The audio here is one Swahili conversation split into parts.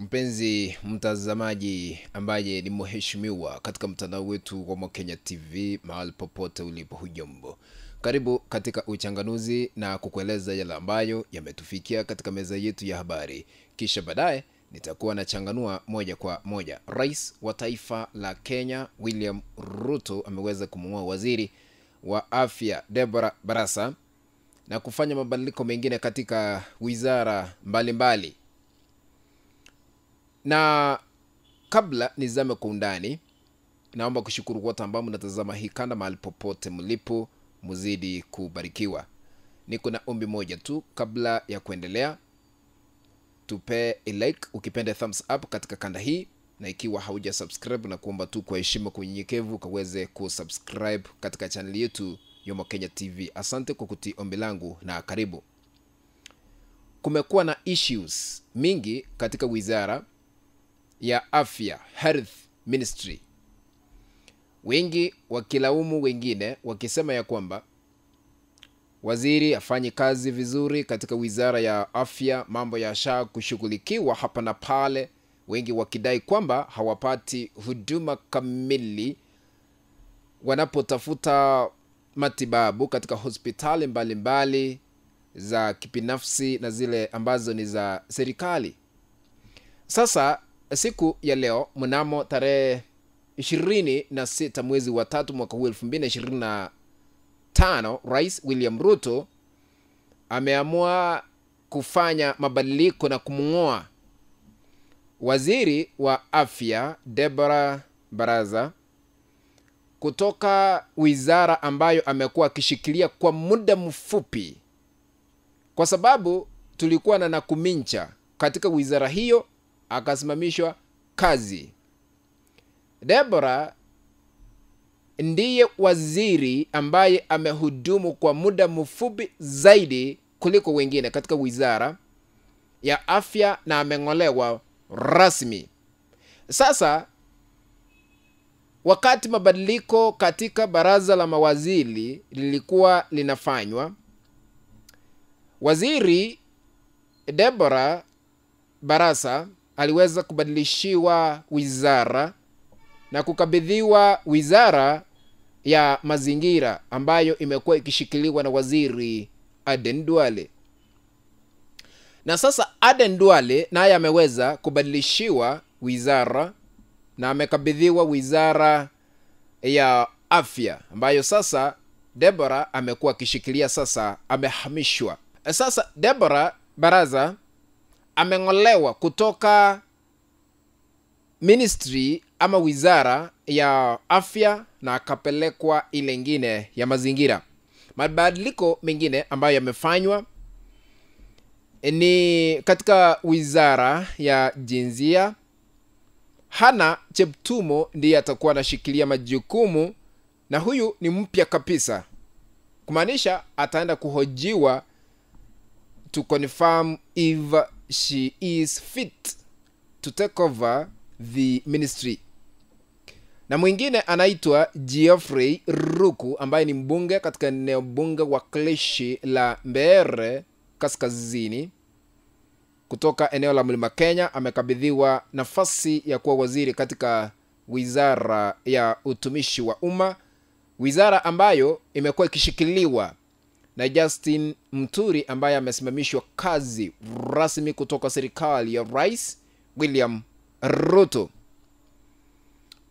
Mpenzi mtazamaji ambaye ni mheshimiwa katika mtandao wetu wa Mokenya TV, mahali popote ulipo, hujambo. Karibu katika uchanganuzi na kukueleza yale ambayo yametufikia katika meza yetu ya habari. Kisha baadaye nitakuwa na changanua moja kwa moja. Rais wa taifa la Kenya William Ruto ameweza kumng'oa waziri wa afya Deborah Barasa na kufanya mabadiliko mengine katika wizara mbalimbali. Na kabla nizame kwa undani, naomba kushukuru wote ambao mnatazama hii kanda mahali popote mlipo, mzidi kubarikiwa. Niko na ombi moja tu kabla ya kuendelea. Tupe a like, ukipenda thumbs up katika kanda hii, na ikiwa hauja subscribe na kuomba tu kwa heshima, kwa unyenyekevu kaweze kusubscribe katika channel yetu ya Mokenya TV. Asante kwa kutii ombi langu na karibu. Kumekuwa na issues mingi katika wizara ya afya, Health Ministry. Wengi wakilaumu wengine wakisema ya kwamba waziri afanyi kazi vizuri katika wizara ya afya, mambo ya SHA kushughulikiwa hapa na pale, wengi wakidai kwamba hawapati huduma kamili wanapotafuta matibabu katika hospitali mbalimbali za kibinafsi na zile ambazo ni za serikali. Sasa siku ya leo mnamo tarehe 26 mwezi wa 3 mwaka 2025, Rais William Ruto ameamua kufanya mabadiliko na kumng'oa waziri wa afya Deborah Barasa kutoka wizara ambayo amekuwa akishikilia kwa muda mfupi, kwa sababu tulikuwa na Nakumincha katika wizara hiyo akasimamishwa kazi. Deborah ndiye waziri ambaye amehudumu kwa muda mfupi zaidi kuliko wengine katika wizara ya afya na ameng'olewa rasmi. Sasa wakati mabadiliko katika baraza la mawaziri lilikuwa linafanywa, waziri Deborah Barasa aliweza kubadilishiwa wizara na kukabidhiwa wizara ya mazingira ambayo imekuwa ikishikiliwa na waziri Aden Duale. Na sasa Aden Duale naye ameweza kubadilishiwa wizara na amekabidhiwa wizara ya afya ambayo sasa Deborah amekuwa akishikilia, sasa amehamishwa. Sasa Deborah Barasa ameng'olewa kutoka ministry ama wizara ya afya na akapelekwa ile ingine ya mazingira. Mabadiliko mengine ambayo yamefanywa ni katika wizara ya jinsia. Hana Cheptumo ndiye atakuwa anashikilia majukumu, na huyu ni mpya kabisa, kumaanisha ataenda kuhojiwa to confirm if she is fit to take over the ministry. Na mwingine anaitwa Geoffrey Ruku ambaye ni mbunge katika eneo bunge wa Klishi la Mbeere Kaskazini kutoka eneo la Mlima Kenya. Amekabidhiwa nafasi ya kuwa waziri katika wizara ya utumishi wa umma, wizara ambayo imekuwa ikishikiliwa na Justin Muturi ambaye amesimamishwa kazi rasmi kutoka serikali ya Rais William Ruto.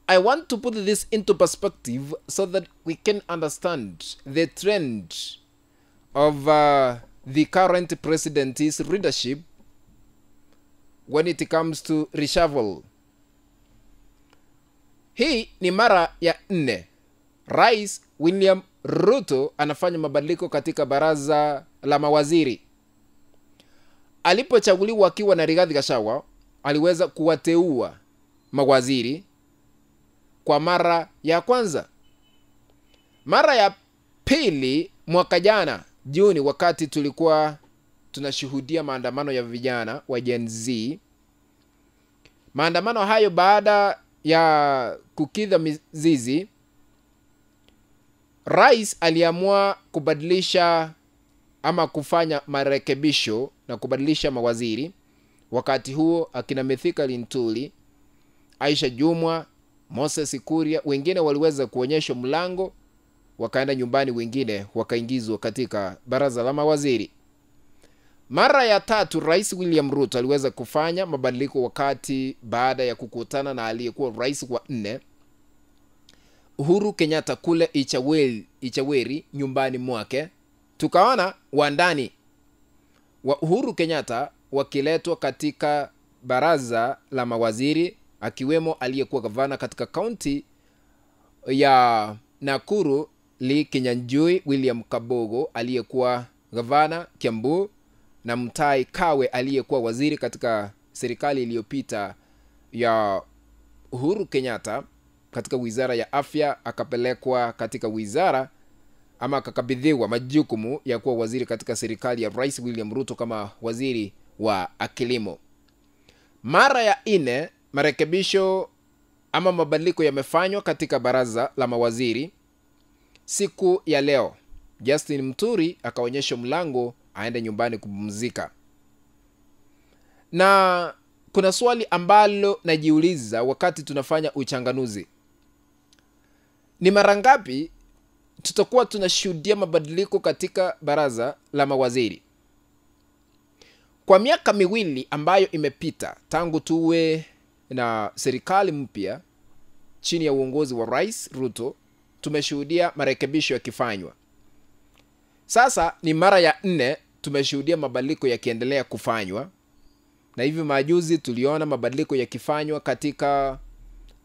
I want to put this into perspective so that we can understand the trend of the current president's leadership when it comes to reshuffle. Hii ni mara ya 4 Rais William Ruto anafanya mabadiliko katika baraza la mawaziri. Alipochaguliwa akiwa na Rigathi Gachagua, aliweza kuwateua mawaziri kwa mara ya kwanza. Mara ya pili mwaka jana Juni, wakati tulikuwa tunashuhudia maandamano ya vijana wa Gen Z. Maandamano hayo baada ya kukidha mizizi, Rais aliamua kubadilisha ama kufanya marekebisho na kubadilisha mawaziri Wakati huo akina Mithika Lintuli, Aisha Jumwa, Moses Kuria, wengine waliweza kuonyeshwa mlango, wakaenda nyumbani, wengine wakaingizwa katika baraza la mawaziri. Mara ya tatu Rais William Ruto aliweza kufanya mabadiliko wakati baada ya kukutana na aliyekuwa rais wa 4 Uhuru Kenyatta kule Ichaweri nyumbani mwake. Tukaona wandani wa Uhuru Kenyatta wakiletwa katika baraza la mawaziri, akiwemo aliyekuwa gavana katika kaunti ya Nakuru Lee Kinyanjui, William Kabogo aliyekuwa gavana Kiambu, na Mutahi Kagwe aliyekuwa waziri katika serikali iliyopita ya Uhuru Kenyatta katika wizara ya afya, akapelekwa katika wizara ama akakabidhiwa majukumu ya kuwa waziri katika serikali ya Rais William Ruto kama waziri wa kilimo. Mara ya 4 marekebisho ama mabadiliko yamefanywa katika baraza la mawaziri. Siku ya leo Justin Muturi akaonyesha mlango aende nyumbani kupumzika. Na kuna swali ambalo najiuliza wakati tunafanya uchanganuzi. Ni mara ngapi tutakuwa tunashuhudia mabadiliko katika baraza la mawaziri? Kwa miaka 2 ambayo imepita tangu tuwe na serikali mpya chini ya uongozi wa Rais Ruto, tumeshuhudia marekebisho yakifanywa. Sasa ni mara ya 4 tumeshuhudia mabadiliko yakiendelea kufanywa, na hivi majuzi tuliona mabadiliko yakifanywa katika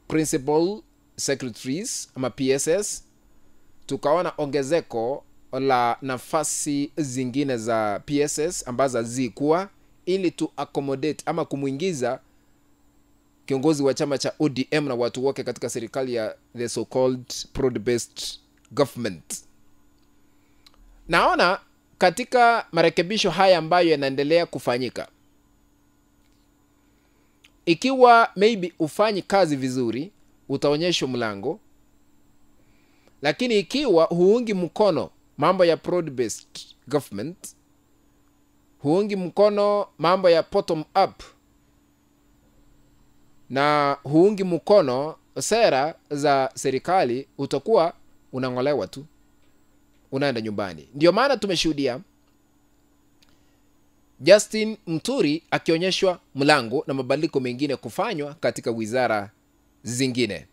principal secretaries ama PSS. Tukaona ongezeko la nafasi zingine za PSS ambazo zilikuwa, ili tu accommodate ama kumuingiza kiongozi wa chama cha ODM na watu wake katika serikali ya the so called broad-based government. Naona katika marekebisho haya ambayo yanaendelea kufanyika, ikiwa maybe ufanyi kazi vizuri utaonyeshwa mlango, lakini ikiwa huungi mkono mambo ya broad-based government, huungi mkono mambo ya bottom up, na huungi mkono sera za serikali, utakuwa unangolewa tu, unaenda nyumbani. Ndio maana tumeshuhudia Justin Muturi akionyeshwa mlango na mabadiliko mengine kufanywa katika wizara zingine.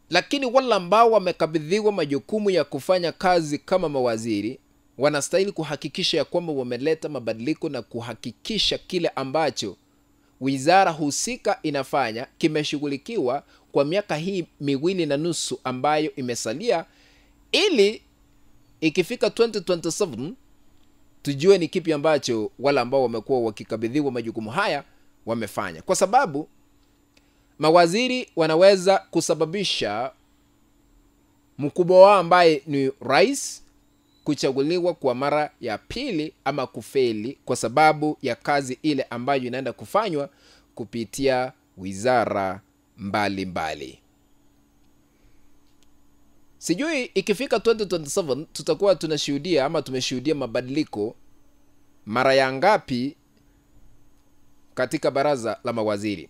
Lakini wale ambao wamekabidhiwa majukumu ya kufanya kazi kama mawaziri wanastahili kuhakikisha ya kwamba wameleta mabadiliko na kuhakikisha kile ambacho wizara husika inafanya kimeshughulikiwa kwa miaka hii 2.5 ambayo imesalia, ili ikifika 2027 tujue ni kipi ambacho wale ambao wamekuwa wakikabidhiwa majukumu haya wamefanya. Kwa sababu mawaziri wanaweza kusababisha mkubwa wao ambaye ni rais kuchaguliwa kwa mara ya pili ama kufeli kwa sababu ya kazi ile ambayo inaenda kufanywa kupitia wizara mbalimbali. Sijui ikifika 2027 tutakuwa tunashuhudia ama tumeshuhudia mabadiliko mara ya ngapi katika baraza la mawaziri.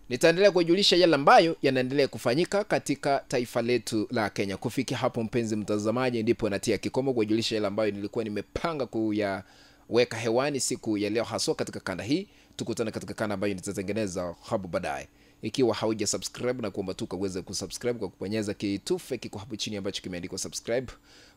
Nitaendelea kujulisha yale ambayo yanaendelea kufanyika katika taifa letu la Kenya. Kufikia hapo, mpenzi mtazamaji, ndipo natia kikomo kujulisha yale ambayo nilikuwa nimepanga kuyaweka hewani siku ya leo, haswa katika kanda hii. Tukutane katika kanda ambayo nitatengeneza hapo baadaye. Ikiwa hauja subscribe, na kuomba tu uweze kusubscribe kwa kubonyeza kitufe kiko hapo chini ambacho kimeandikwa subscribe.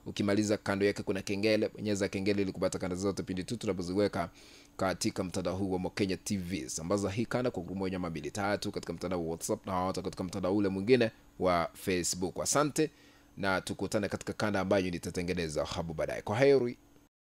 Ukimaliza kando yake kuna kengele, bonyeza kengele ili kupata kanda zote pindi tu tunapoziweka katika mtandao huu wa Mokenya TV. Sambaza hii kanda kwa grupu 1 2 3 katika mtandao wa WhatsApp na hata katika mtandao ule mwingine wa Facebook. Asante na tukutane katika kanda ambayo nitatengeneza hapo baadaye. Kwa heri.